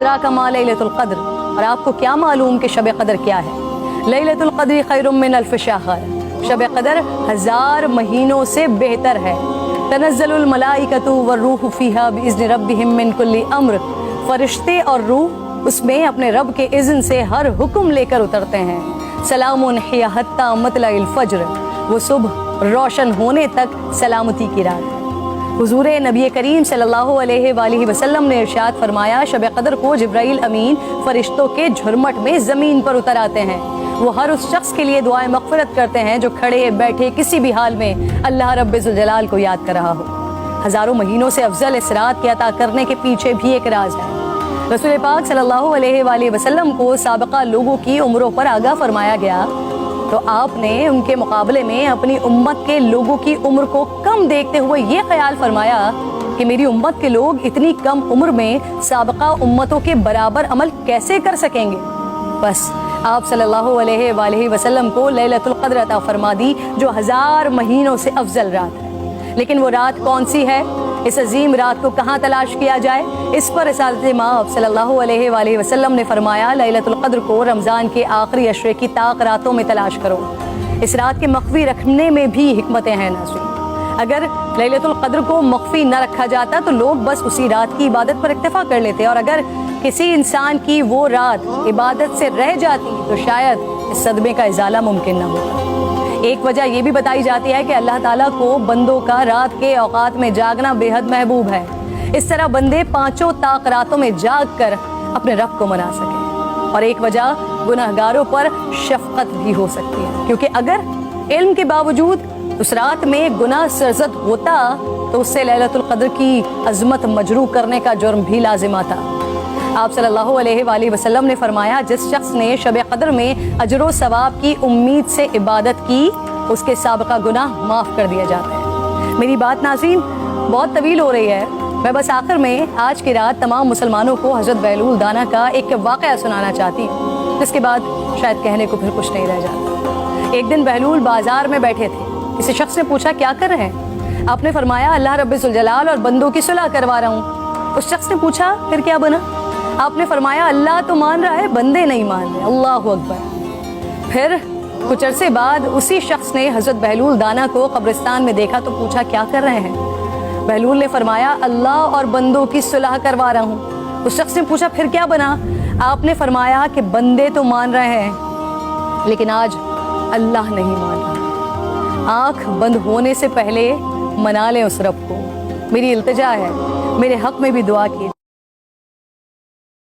अदराका मा लैलतुल क़द्र, और आपको क्या मालूम कि शब क़द्र क्या है। लैलतुल क़द्र खैरुम मिन अल्फ़ शहर, शब क़द्र 1000 महीनों से बेहतर है। तनज़्ज़लुल मलाइकतु वर्रूहु फ़ीहा बिइज़्नि रब्बिहिम मिन कुल्लि अम्र, फरिश्ते और रूह उसमें अपने रब के इज़्न से हर हुक्म लेकर उतरते हैं। सलामुन हिया हत्ता मतलइल फ़ज्र, वो सुबह रोशन होने तक सलामती की रात। हुज़ूर नबी करीम सल्लल्लाहु अलैहि वसल्लम ने इरशाद फरमाया, शब क़द्र को जिब्राइल अमीन फरिश्तों के झुरमट में ज़मीन पर उतर आते हैं। वो हर उस शख्स के लिए दुआए मग़फ़िरत करते हैं जो खड़े बैठे किसी भी हाल में अल्लाह रब्बुल जलाल को याद कर रहा हो। हज़ारों महीनों से अफजल इस रात के अता करने के पीछे भी एक राज है। रसूल पाक सल्लल्लाहु अलैहि वसल्लम को साबिक़ा लोगों की उम्रों पर आगाह फरमाया गया, तो आपने उनके मुकाबले में अपनी उम्मत के लोगों की उम्र को कम देखते हुए ये ख्याल फरमाया कि मेरी उम्मत के लोग इतनी कम उम्र में साबिक़ा उम्मतों के बराबर अमल कैसे कर सकेंगे। बस आप सल्लल्लाहु अलैहि वसल्लम को लैलतुल क़द्र अता फरमा दी, जो 1000 महीनों से अफजल रात है। लेकिन वो रात कौन सी है, इस अजीम रात को कहाँ तलाश किया जाए, इस पर रिसालत माब सल्लल्लाहु अलैहि वसल्लम ने फरमाया, लैलतुल क़द्र को रमज़ान के आखिरी अशरे की ताक रातों में तलाश करो। इस रात के मख्फी रखने में भी हिकमतें हैं नाज़रीन। अगर लैलतुल क़द्र को मख्फी न रखा जाता तो लोग बस उसी रात की इबादत पर इक्तफा कर लेते, और अगर किसी इंसान की वो रात इबादत से रह जाती तो शायद इस सदमे का इजाला मुमकिन न होता। एक वजह यह भी बताई जाती है कि अल्लाह ताला को बंदों का रात के औकात में जागना बेहद महबूब है। इस तरह बंदे 5 ताक रातों में जाग कर अपने रब को मना सकें। और एक वजह गुनहगारों पर शफकत भी हो सकती है, क्योंकि अगर इल्म के बावजूद उस रात में गुनाह सरजद होता तो उससे लैलतुल क़द्र की अज़मत मजरू करने का जुर्म भी लाजिम आता। आप सल्लल्लाहु अलैहि वसल्लम ने फरमाया, जिस शख्स ने शब क़द्र में अजर व सवाब की उम्मीद से इबादत की, उसके साबिक़ा गुनाह माफ़ कर दिया जाता है। मेरी बात नाज़रीन बहुत तवील हो रही है, मैं बस आखिर में आज की रात तमाम मुसलमानों को हज़रत बहलूल दाना का एक वाक़या सुनाना चाहती हूँ, जिसके बाद शायद कहने को फिर कुछ नहीं रह जाता। एक दिन बहलूल बाज़ार में बैठे थे। किसी शख्स ने पूछा, क्या कर रहे हैं? आपने फरमाया, अल्लाह रब्बुल जलाल और बंदों की सुलह करवा रहा हूँ। उस शख्स ने पूछा, फिर क्या बना? आपने फरमाया, अल्लाह तो मान रहा है, बंदे नहीं मान रहे। अल्लाहु अकबर। फिर कुछ अरसे बाद उसी शख्स ने हज़रत बहलूल दाना को कब्रिस्तान में देखा तो पूछा, क्या कर रहे हैं? बहलूल ने फरमाया, अल्लाह और बंदों की सुलह करवा रहा हूँ। उस शख्स ने पूछा, फिर क्या बना? आपने फरमाया कि बंदे तो मान रहे हैं, लेकिन आज अल्लाह नहीं मान रहा। आँख बंद होने से पहले मना लें उस रब को। मेरी इल्तिजा है, मेरे हक में भी दुआ कीजिए।